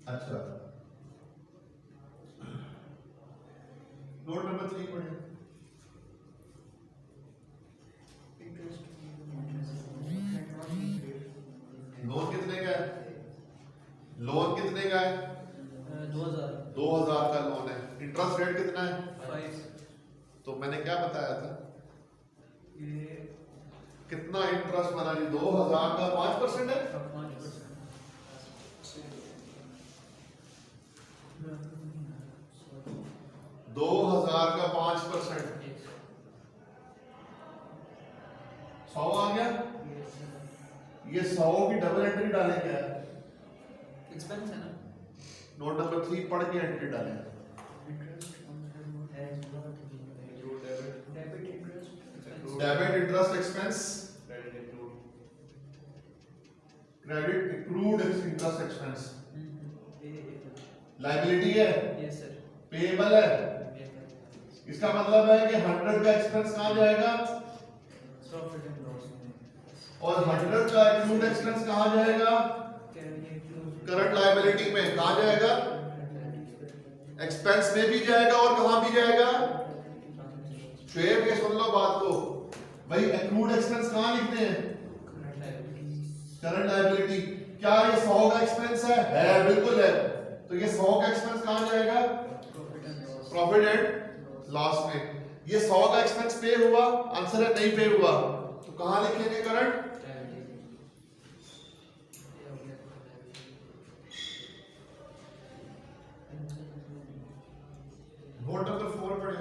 अच्छा, नोट नंबर 3 पढ़े। लोन कितने का है? लोन कितने का है? 2000 2000 का लोन है। इंटरेस्ट रेट कितना है? 5 तो मैंने क्या बताया था? ये कितना इंटरेस्ट बना जी? 2000 का 5% है। 5%। 2000 का 5%, 100 आ गया। ये 100 की डबल एंट्री डालें क्या? एक्सपेंस है ना। नोट नंबर 3 पढ़ के एंट्री डालें। Debit interest expense, credit accrued interest expense. Liability है, यस सर। पेएबल है। इसका मतलब है कि 100 का एक्सपेंस कहां जाएगा? प्रॉफिट एंड लॉस और 100 का एक्रूड एक्सपेंस कहां जाएगा? करंट लायबिलिटी में। कहां जाएगा? एक्सपेंस में भी जाएगा और कहां भी जाएगा? शुएब ये सुन लो बात को भाई, एक्रूड एक्सपेंस कहां लिखते हैं? Current liability. क्या ये 100 का एक्सपेंस है? बिल्कुल है। तो ये 100 का एक्सपेंस कहां जाएगा? प्रॉफिट एंड लॉस में। ये 100 का एक्सपेंस पे हुआ, आंसर है नहीं पे हुआ, तो कहां लिखेंगे करंट? नोट नंबर 4 पढ़े।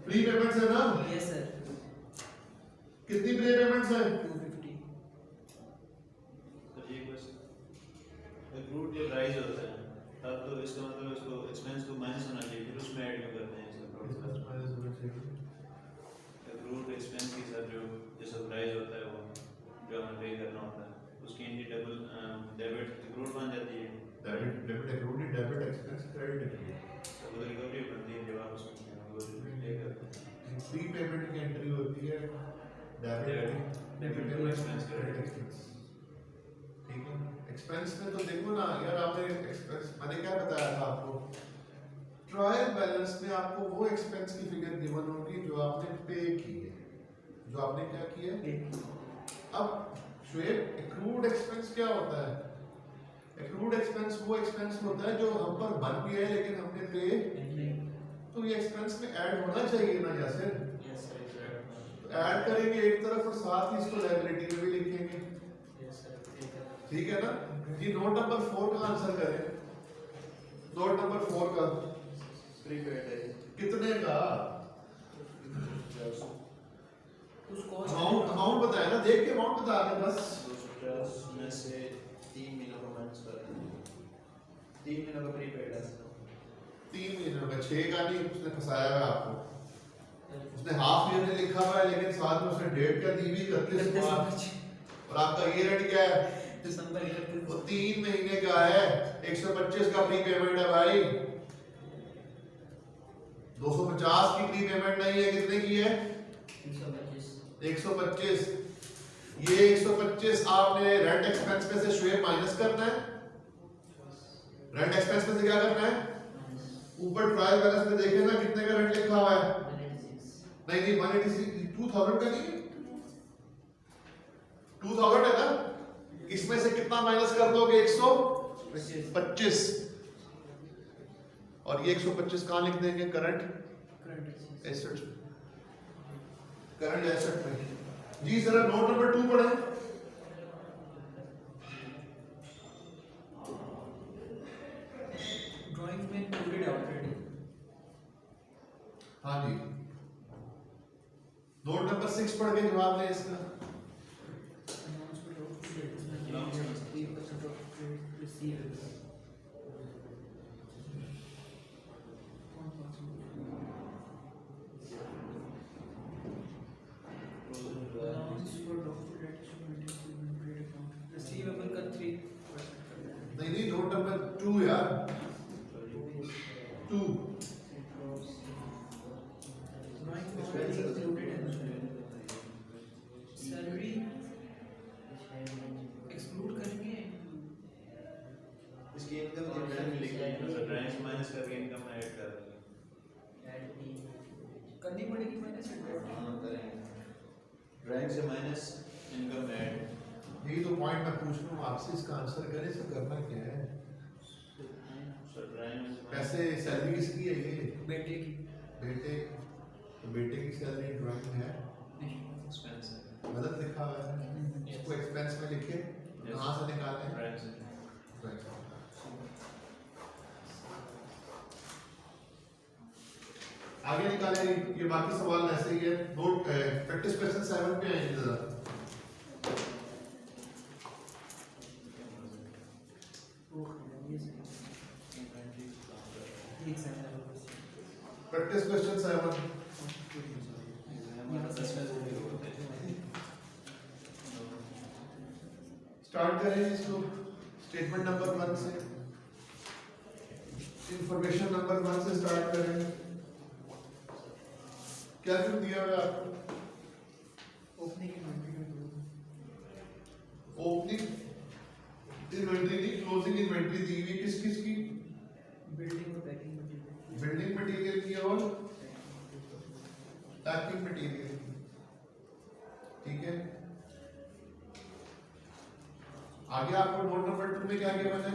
प्री पेमेंट्स है ना? Yes sir. कितनी प्री पेमेंट्स है? 250। तो ये बस एक्रूड जब राइज होता है तब तो इसका मतलब इसको एक्सपेंस को माइनस होना चाहिए, फिर उसमें ऐड क्यों करते हैं इसका प्रॉफिट? एक्रूड एक्सपेंस के साथ जो सब राइज होता है वो जो हमें पे करना होता है उसकी इनकी डबल डेबिट एक्रूड बन जाती है। Debit accrued, debit expense, credit accrued. तो वो रिकवरी बनती है जब आप उसको पे करते हैं। प्री पेमेंट की एंट्री होती है debit payment expense, credit expense. ठीक है। एक्सपेंस में तो देखो ना यार, आपने एक्सपेंस मैंने क्या बताया था आपको? ट्रायल बैलेंस में आपको वो एक्सपेंस की फिगर गिवन होगी जो आपने पे की है, जो आपने क्या किया है। अब शुएब एक्रूड एक्सपेंस क्या होता है? एक्रूड एक्सपेंस वो एक्सपेंस होता है जो हम पर बन भी है लेकिन हमने पे, तो ये एक्सपेंस में ऐड होना चाहिए ना यासिर? तो ऐड करेंगे एक तरफ और साथ ही इसको लायबिलिटी में भी लिखेंगे। ठीक है ना? ये नोट नंबर 4 का आंसर करें। नोट नंबर 4 का प्रीपेड है कितने का? उसको अमाउंट बताया ना, देख के अमाउंट बता दें बस। 250 में से 3 महीनों का माइनस कर दें। 3 महीनों का प्रीपेड है 3 महीने का, 6 का नहीं उसने फंसाया है आपको। उसने हाफ ईयर में लिखा हुआ है लेकिन साथ में उसने डेट क्या दी हुई 31 मार्च, और आपका ईयर एंड क्या है? दिसंबर 31। वो 3 महीने का है। 125 का प्री पेमेंट है भाई, 250 की प्री पेमेंट नहीं है। कितने की है? 125। ये 125 आपने रेंट एक्सपेंस में से शुएब माइनस करना है। रेंट एक्सपेंस में से क्या करना है? ऊपर ट्रायल बैलेंस में देखें ना कितने का रेंट लिखा हुआ है। नहीं 186, 2000 का नहीं है, 2000 है ना। इसमें से कितना माइनस कर दोगे? 125। और ये 125 कहां लिख देंगे? करंट एसेट्स, करंट एसेट में। जी जरा नोट नंबर 2 पढ़ें। ड्राइंग में इंक्लूडेड ऑलरेडी। हाँ जी। नोट नंबर 6 पढ़ के जवाब दें इसका। रिसीवेबल का 3%। नहीं नोट नंबर 2 यार, 2 सैलरी एक्सक्लूड करेंगे। इसकी इनकम जनरेट लिखी है ना सर, ड्राइंग से माइनस करके इनकम ऐड कर देंगे। करनी पड़ेगी माइनस। हाँ करेंगे, ड्राइंग से माइनस इनकम ऐड। यही तो पॉइंट मैं पूछ रहा हूँ आपसे, इसका आंसर करें, इसका करना क्या है? सर ड्राइंग पैसे सैलरी किसकी है ये? बेटे की बेटे, तो बेटे की सैलरी ड्राइंग है, एक्सपेंस है, गलत लिखा हुआ है, इसको एक्सपेंस में लिखे, कहाँ से निकालें? ड्राइंग से। आगे निकाले, ये बाकी सवाल ऐसे ही है। नोट प्रैक्टिस क्वेश्चन 7 पे आएंगे जरा। प्रैक्टिस क्वेश्चन 7 स्टार्ट करें इसको स्टेटमेंट नंबर 1 से, इंफॉर्मेशन नंबर 1 से स्टार्ट करें। क्या क्यों दिया हुआ है आपको? ओपनिंग इन्वेंटरी नहीं, क्लोजिंग इन्वेंटरी दी हुई किस किस की? बिल्डिंग और पैकिंग मटेरियल। बिल्डिंग मटेरियल की और पैकिंग मटेरियल की, ठीक है। आगे आपको नोट नंबर 2 में क्या किया मैंने?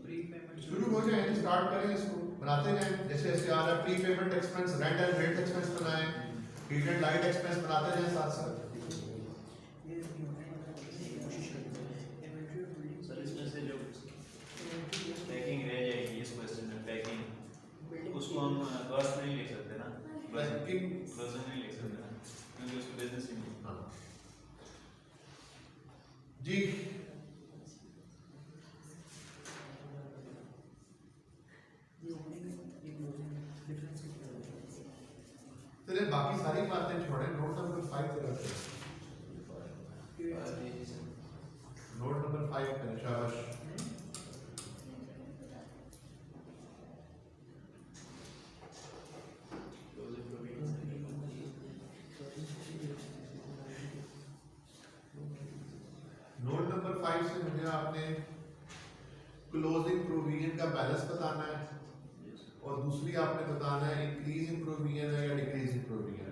प्री पेमेंट शुरू हो जाए, स्टार्ट करें, इसको बनाते जाएं जैसे जैसे आ रहा है। Pre payment expense, rent and rent expense बनाएं, हीट एंड लाइट एक्सपेंस बनाते जाएं साथ साथ। सर इसमें से जो पैकिंग रह जाएगी इस क्वेश्चन में, पैकिंग उसको हम कॉस्ट नहीं लिख सकते ना, पैकिंग क्लोजिंग नहीं लिख सकते ना, क्योंकि उसको बिजनेस ही नहीं। हाँ जी, चलिए बाकी सारी बातें छोड़ें, नोट नंबर 5 पे रखते हैं। नोट नंबर 5 पे शाबाश। नोट नंबर 5 से मुझे आपने क्लोजिंग प्रोविजन का बैलेंस बताना है, और दूसरी आपने बताना है इंक्रीज इन प्रोविजन है या डिक्रीज इन प्रोविजन है।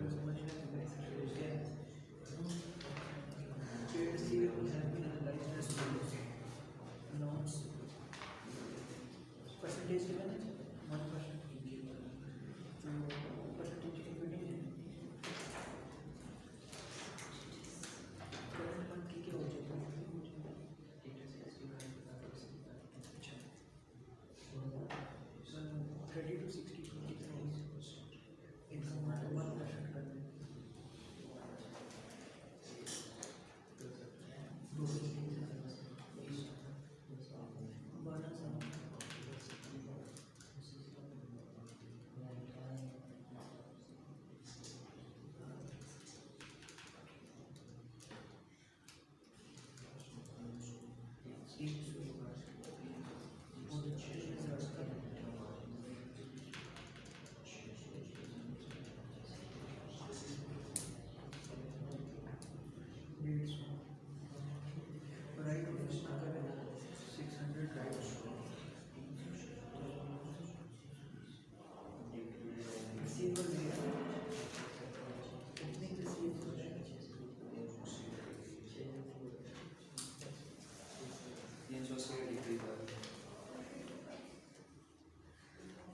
परसेंटेज कितना है? 30 to 60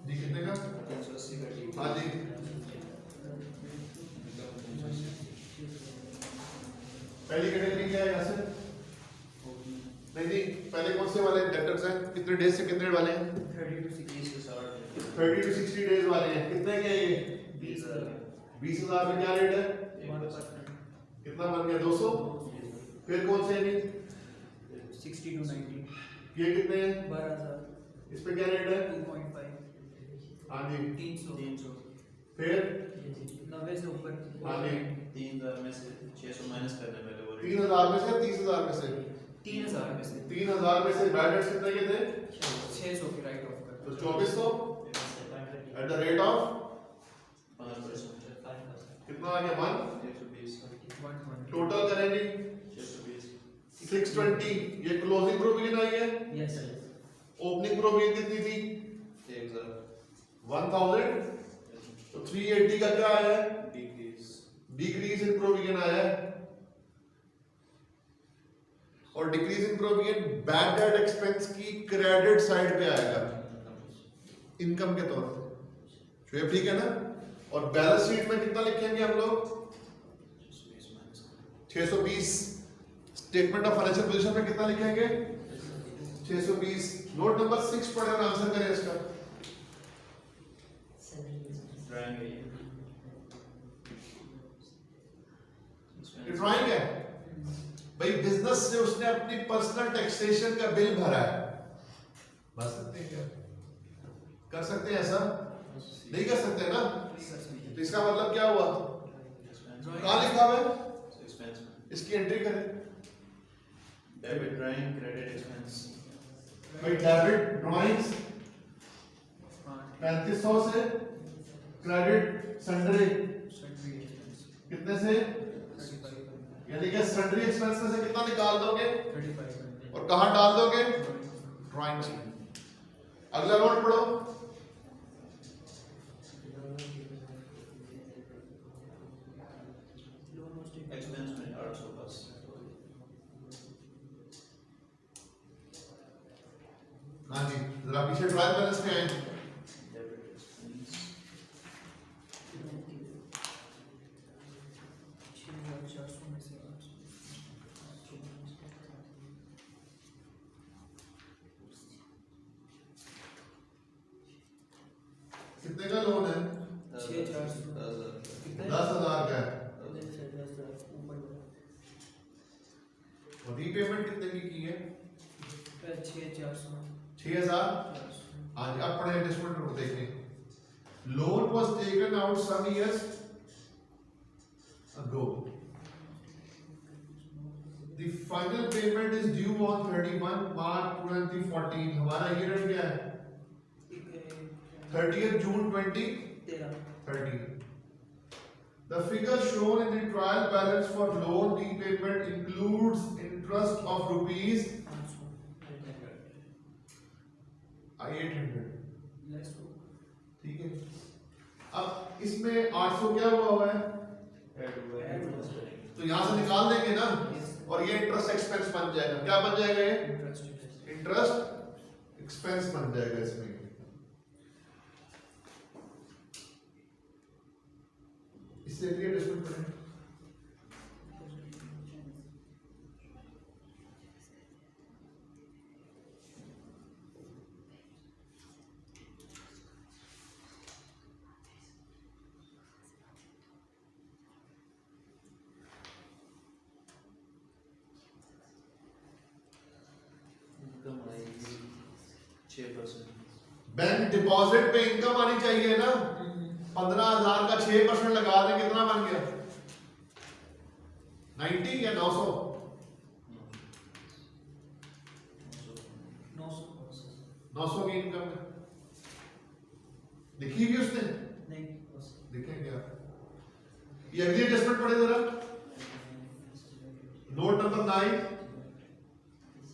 जी कितने का? 380 का ठीक। हाँ जी, पहली कैटेगरी क्या है यहाँ से? नहीं नहीं, पहले कौन से वाले डेटर्स हैं? कितने डेज से कितने वाले हैं? 30 to 60 30 से 60 30 to 60 डेज वाले हैं। कितने के ये? 20,000 20,000 में क्या रेट है? 1%। कितना बन गया? 200। फिर कौन से नहीं? 60 to 90। ये कितने हैं? 12,000। इस पे क्या रेट है? 2.5। हाँ जी। 300। फिर 90 से ऊपर। हाँ जी। 3,000 में से 600 माइनस करने पहले वो 3,000 में से 30,000 में से 3,000 में से 3,000 में से बैड डेट्स कितने के थे? 600 की राइट ऑफ कर। तो 2400 एट द रेट ऑफ 5%। कितना आ गया? 1। 120। 120। टोटल करेंगे 620। 620। ये क्लोजिंग प्रोविजन आई है। यस। ओपनिंग प्रोविजन कितनी थी? 1,000। 1000। तो 380 का क्या आया है? डिक्रीज। डिक्रीज इन प्रोविजन आया है। और decrease in provision bad debt expense की क्रेडिट साइड पे आएगा इनकम के तौर पे। शुएब ठीक है ना? और बैलेंस शीट में कितना लिखेंगे हम लोग? 620। स्टेटमेंट ऑफ फाइनेंशियल पोजीशन में कितना लिखेंगे? 620। नोट नंबर 6 पढ़े और आंसर करें इसका। ड्राइंग है ये ड्राइंग है भाई। बिजनेस से उसने अपनी पर्सनल टैक्सेशन का बिल भरा है। भर सकते हैं क्या? कर सकते हैं ऐसा? नहीं कर सकते ना? तो इसका मतलब क्या हुआ? कहाँ लिखा हुआ है? एक्सपेंस में इसकी एंट्री करें डेबिट ड्राइंग क्रेडिट एक्सपेंस। भाई। डेबिट ड्राइंग्स 3500 से, क्रेडिट सन्ड्री कितने से? यानी कि सन्ड्री एक्सपेंस में से कितना निकाल दोगे 35। और कहां डाल दोगे? ड्राइंग्स में। अगला नोट पढ़ो। एक्सपेंस में 800 बस। हाँ जी, जरा पीछे ट्रायल बैलेंस में आए। डेबिट एक्सपेंस 6,400 में से कितने का लोन है? 6,400। 10,000 का है। और रीपेमेंट कितने की है? 6,400। 6,000। हाँ जी, अब पढ़े एडजस्टमेंट नोट देखें। Loan was taken out some years ago. The final payment is due on 31 March 2014. हमारा ईयर एंड क्या है? 30th June 2013. The figure shown in the trial balance for loan repayment includes interest of rupees 800. ठीक है। अब इसमें 800 क्या हुआ है? तो यहां से निकाल देंगे ना, और ये इंटरेस्ट एक्सपेंस बन जाएगा। क्या बन जाएगा? ये इंटरेस्ट एक्सपेंस बन जाएगा इसमें। इससे लिए एडजस्टमेंट करें। इनकम आएगी 6%। बैंक डिपॉजिट पे इनकम आनी चाहिए ना। 15,000 का 6% लगा दें, कितना बन गया? 90 या 900? 900 की इनकम है। लिखी भी उसने? लिखें क्या? ये अगली एडजस्टमेंट पढ़े जरा। नोट नंबर 9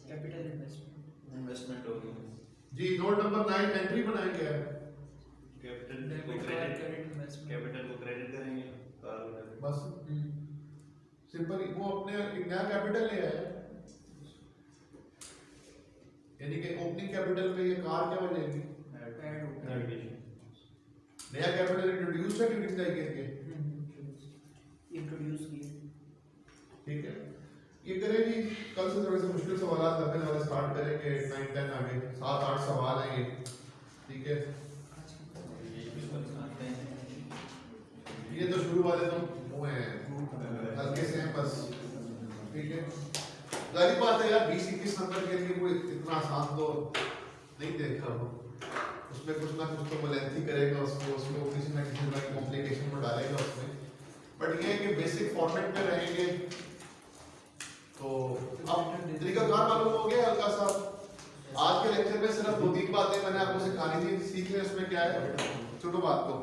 कैपिटल इन्वेस्टमेंट होगी। जी। नोट नंबर 9 एंट्री बनाई क्या है? कैपिटल को क्रेडिट करेंगे कार को। बस सिंपल। वो अपने एक नया कैपिटल ले आया, यानी कि ओपनिंग कैपिटल पे ये कार क्या बन जाएगी? नया कैपिटल इंट्रोड्यूस है कि यूटिलाइज करके? इंट्रोड्यूस किए। ठीक है। ये करेंगे। कल से थोड़े से मुश्किल सवाल करने वाले स्टार्ट करेंगे। 9 10 आगे 7 8 सवाल हैं ये। ठीक है। ये तो शुरू वाले तो वो हैं हल्के से हैं बस, ठीक है। जाहिर बात है यार 20-21 नंबर के लिए कोई इतना आसान तो नहीं देखा वो, उसमें कुछ ना कुछ तो लेंथी करेगा, उसको किसी ना किसी तरह की कॉम्प्लिकेशन में डालेगा उसमें, बट ये है कि बेसिक फॉर्मेट में रहेंगे। तो अब तरीकाकार मालूम हो गया हल्का सा। आज के लेक्चर में सिर्फ 2-3 बातें मैंने आपको सिखानी थी, सीख लें उसमें क्या है, छोटो बात को।